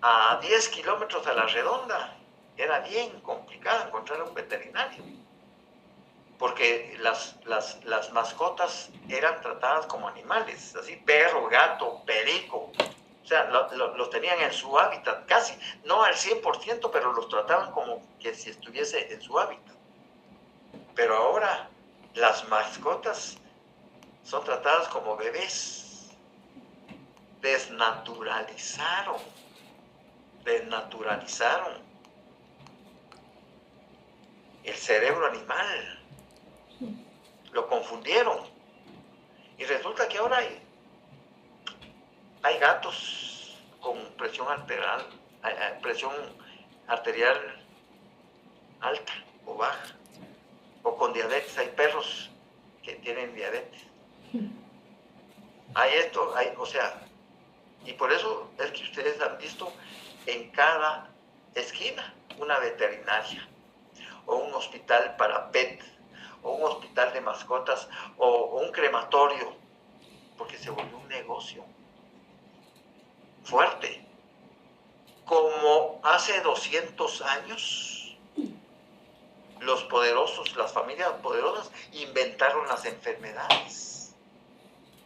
a 10 kilómetros a la redonda era bien complicado encontrar a un veterinario, porque las mascotas eran tratadas como animales, así perro, gato, perico. O sea, los tenían en su hábitat, casi, no al 100%, pero los trataban como que si estuviese en su hábitat. Pero ahora las mascotas son tratadas como bebés. Desnaturalizaron el cerebro animal. Lo confundieron. Y resulta que ahora hay gatos con presión arterial alta o baja, o con diabetes. Hay perros que tienen diabetes. Hay esto, o sea, y por eso es que ustedes han visto en cada esquina una veterinaria, o un hospital para pet, o un hospital de mascotas, o un crematorio, porque se volvió un negocio fuerte. Como hace 200 años, los poderosos, las familias poderosas, inventaron las enfermedades,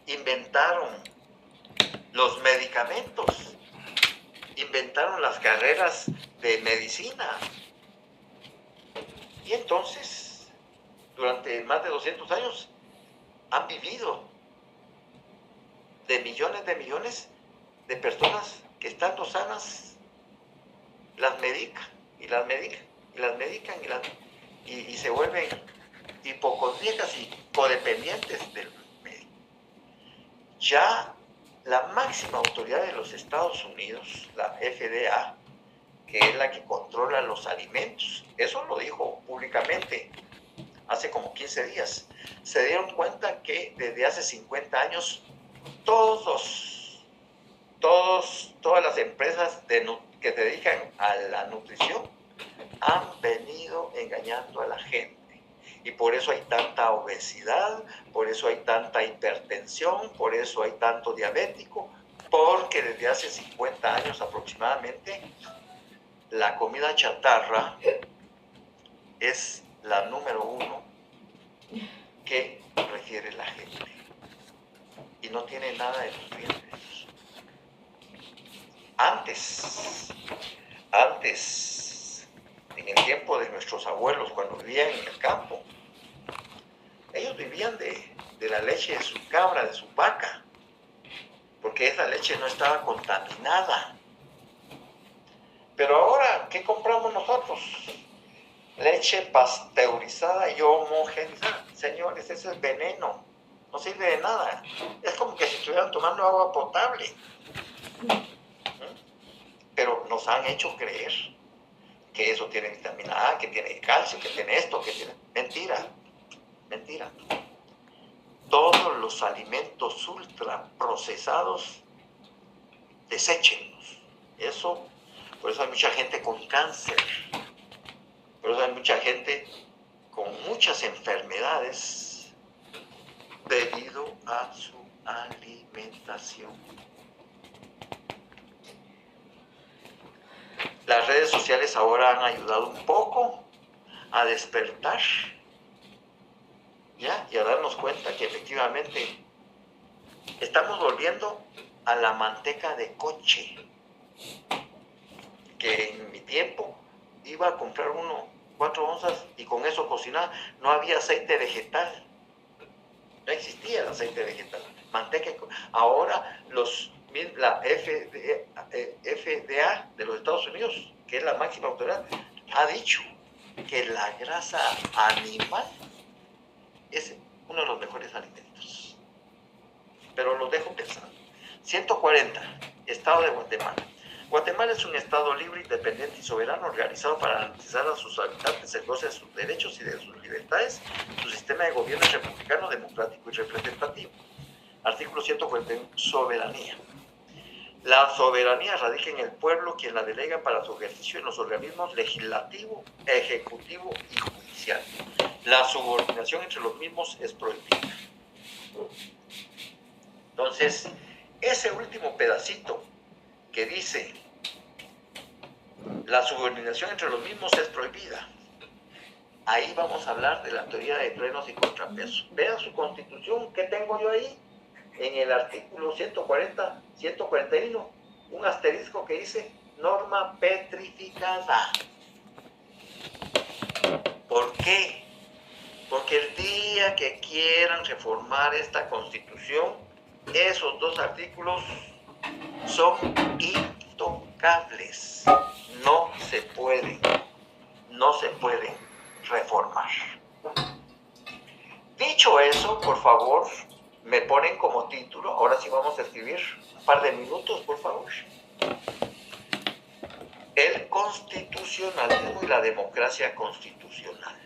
inventaron los medicamentos, inventaron las carreras de medicina. Y entonces, durante más de 200 años, han vivido de millones de personas que estando sanas, las medican, y las medican, y las medican, y se vuelven hipocondríacas y codependientes del médico. Ya la máxima autoridad de los Estados Unidos, la FDA, que es la que controla los alimentos, eso lo dijo públicamente hace como 15 días, se dieron cuenta que desde hace 50 años todas las empresas que se dedican a la nutrición han venido engañando a la gente. Y por eso hay tanta obesidad, por eso hay tanta hipertensión, por eso hay tanto diabético, porque desde hace 50 años aproximadamente la comida chatarra es la número 1 que refiere la gente. Y no tiene nada de nutrientes. Antes, en el tiempo de nuestros abuelos, cuando vivían en el campo, ellos vivían de la leche de su cabra, de su vaca, porque esa leche no estaba contaminada. Pero ahora, ¿qué compramos nosotros? Leche pasteurizada y homogenizada. Señores, eso es veneno. No sirve de nada. Es como que si estuvieran tomando agua potable. Pero nos han hecho creer que eso tiene vitamina A, que tiene calcio, que tiene esto, que tiene... Mentira. Todos los alimentos ultraprocesados, deséchenlos. Por eso hay mucha gente con cáncer. Por eso hay mucha gente con muchas enfermedades debido a su alimentación. Las redes sociales ahora han ayudado un poco a despertar, ¿ya? Y a darnos cuenta que efectivamente estamos volviendo a la manteca de coche, que en mi tiempo iba a comprar 4 onzas y con eso cocinaba. No había aceite vegetal, no existía el aceite vegetal, manteca. Ahora la FDA de los Estados Unidos, que es la máxima autoridad, ha dicho que la grasa animal es uno de los mejores alimentos. Pero los dejo pensando. 140, Estado de Guatemala. Guatemala es un estado libre, independiente y soberano, organizado para garantizar a sus habitantes el goce de sus derechos y de sus libertades. Su sistema de gobierno es republicano, democrático y representativo. Artículo 141, soberanía. La soberanía radica en el pueblo, quien la delega para su ejercicio en los organismos legislativo, ejecutivo y judicial. La subordinación entre los mismos es prohibida. Entonces, ese último pedacito que dice la subordinación entre los mismos es prohibida. Ahí vamos a hablar de la teoría de truenos y contrapesos. Vean su constitución, ¿qué tengo yo ahí? En el artículo 140, 141, un asterisco que dice norma petrificada. ¿Por qué? Porque el día que quieran reformar esta constitución, esos dos artículos son intocables. No se pueden reformar. Dicho eso, por favor, me ponen como título, ahora sí vamos a escribir un par de minutos, por favor. El constitucionalismo y la democracia constitucional.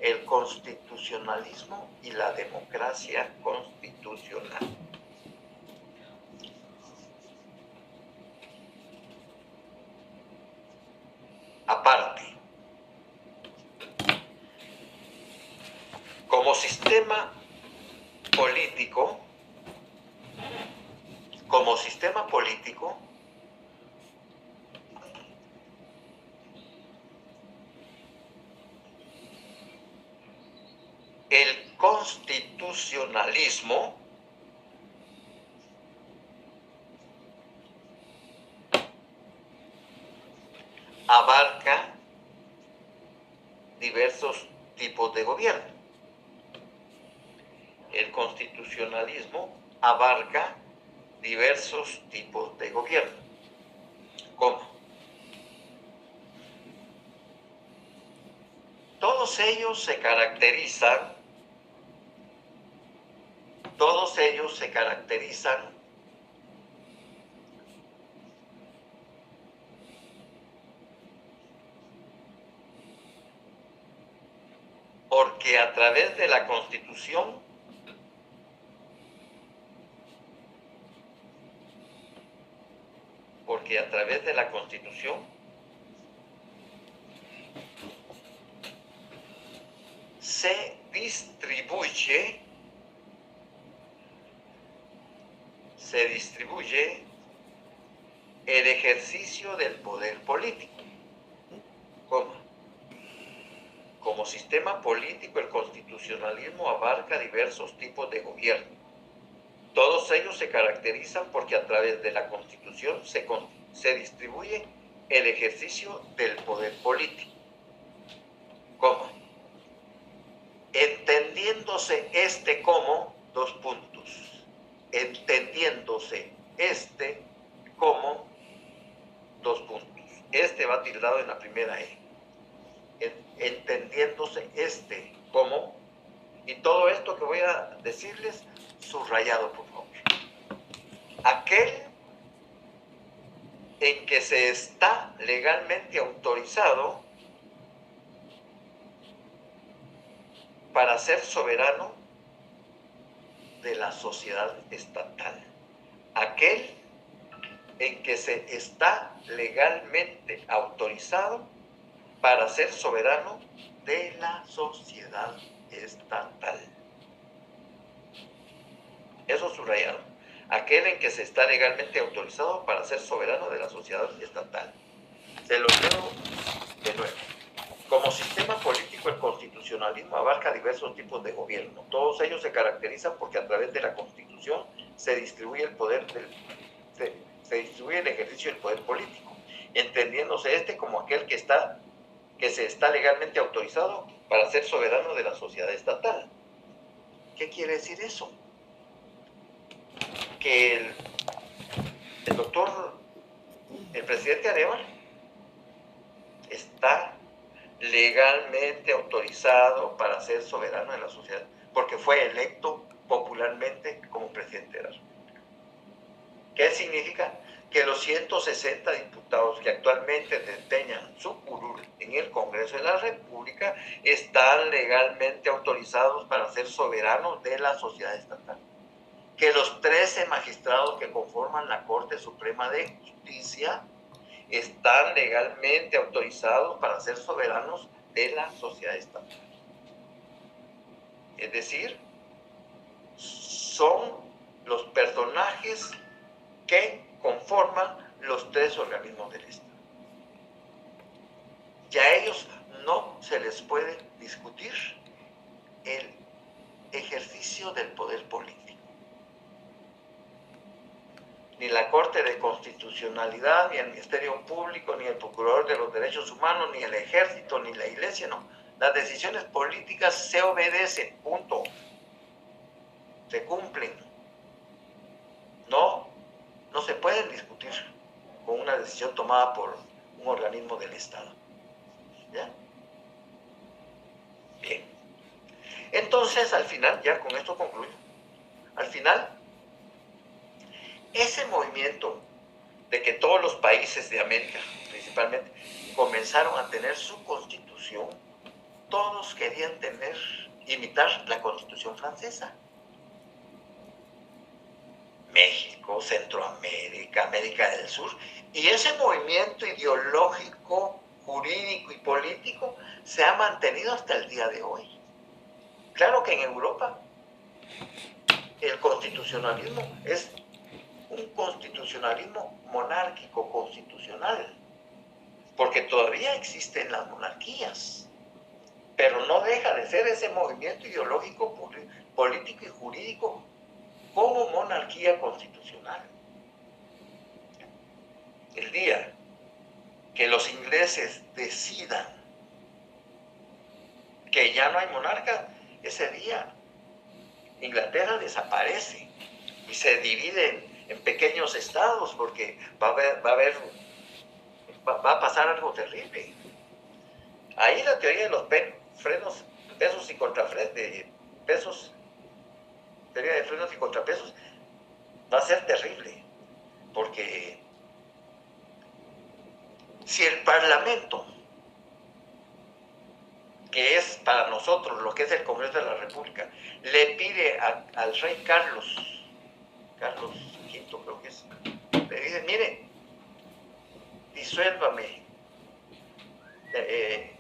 El constitucionalismo y la democracia constitucional. Aparte, como sistema político, el constitucionalismo abarca diversos tipos de gobierno. El constitucionalismo abarca diversos tipos de gobierno. ¿Cómo? Todos ellos se caracterizan porque a través de la Constitución se distribuye el ejercicio del poder político. ¿Cómo? Como sistema político, el constitucionalismo abarca diversos tipos de gobierno. Todos ellos se caracterizan porque a través de la Constitución se distribuye el ejercicio del poder político. ¿Cómo? Entendiéndose este como, dos puntos. Entendiéndose este como, dos puntos. Este va tildado en la primera E. Entendiéndose este como, y todo esto que voy a decirles, subrayado, por favor. Aquel en que se está legalmente autorizado para ser soberano de la sociedad estatal. Aquel en que se está legalmente autorizado para ser soberano de la sociedad estatal. Eso subrayado. Aquel en que se está legalmente autorizado para ser soberano de la sociedad estatal. Se lo leo de nuevo. Como sistema político, el constitucionalismo abarca diversos tipos de gobierno. Todos ellos se caracterizan porque a través de la Constitución se distribuye el poder se distribuye el ejercicio del poder político, entendiéndose este como aquel que se está legalmente autorizado para ser soberano de la sociedad estatal. ¿Qué quiere decir eso? Que el presidente Arevalo está legalmente autorizado para ser soberano de la sociedad, porque fue electo popularmente como presidente de la República. ¿Qué significa? Que los 160 diputados que actualmente desempeñan su curul en el Congreso de la República están legalmente autorizados para ser soberanos de la sociedad estatal. Que los 13 magistrados que conforman la Corte Suprema de Justicia están legalmente autorizados para ser soberanos de la sociedad estatal. Es decir, son los personajes que conforman los tres organismos del Estado. Y a ellos no se les puede discutir el ejercicio del poder político. Ni la Corte de Constitucionalidad, ni el Ministerio Público, ni el Procurador de los Derechos Humanos, ni el Ejército, ni la Iglesia, no. Las decisiones políticas se obedecen, punto. Se cumplen. No se pueden discutir con una decisión tomada por un organismo del Estado. ¿Ya? Bien. Entonces, al final, ya con esto concluyo, al final, ese movimiento de que todos los países de América, principalmente, comenzaron a tener su constitución, todos querían imitar la constitución francesa. México, Centroamérica, América del Sur, y ese movimiento ideológico, jurídico y político se ha mantenido hasta el día de hoy. Claro que en Europa el constitucionalismo es un constitucionalismo monárquico constitucional, porque todavía existen las monarquías, pero no deja de ser ese movimiento ideológico, político y jurídico como monarquía constitucional. El día que los ingleses decidan que ya no hay monarca, ese día Inglaterra desaparece y se divide en pequeños estados, porque va a pasar algo terrible. Ahí la teoría de los pesos y contrapesos, teoría de frenos y contrapesos, va a ser terrible, porque si el Parlamento, que es para nosotros lo que es el Congreso de la República, le pide al rey Carlos V, creo que es, le dice, mire, disuélvame,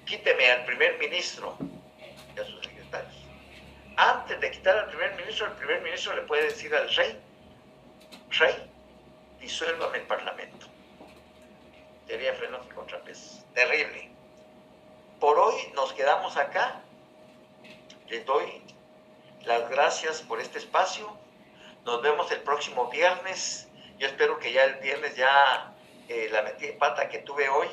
quíteme al primer ministro y a sus secretarios. Antes de quitar al primer ministro le puede decir al rey, disuélvame el Parlamento. Sería frenos y contrapesos. Terrible. Por hoy nos quedamos acá. Les doy las gracias por este espacio. Nos vemos el próximo viernes. Yo espero que ya el viernes la metida de pata que tuve hoy,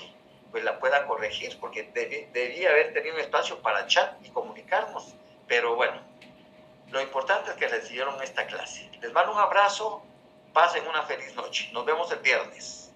pues la pueda corregir, porque debía haber tenido un espacio para chat y comunicarnos. Pero bueno, lo importante es que recibieron esta clase. Les mando un abrazo. Pasen una feliz noche. Nos vemos el viernes.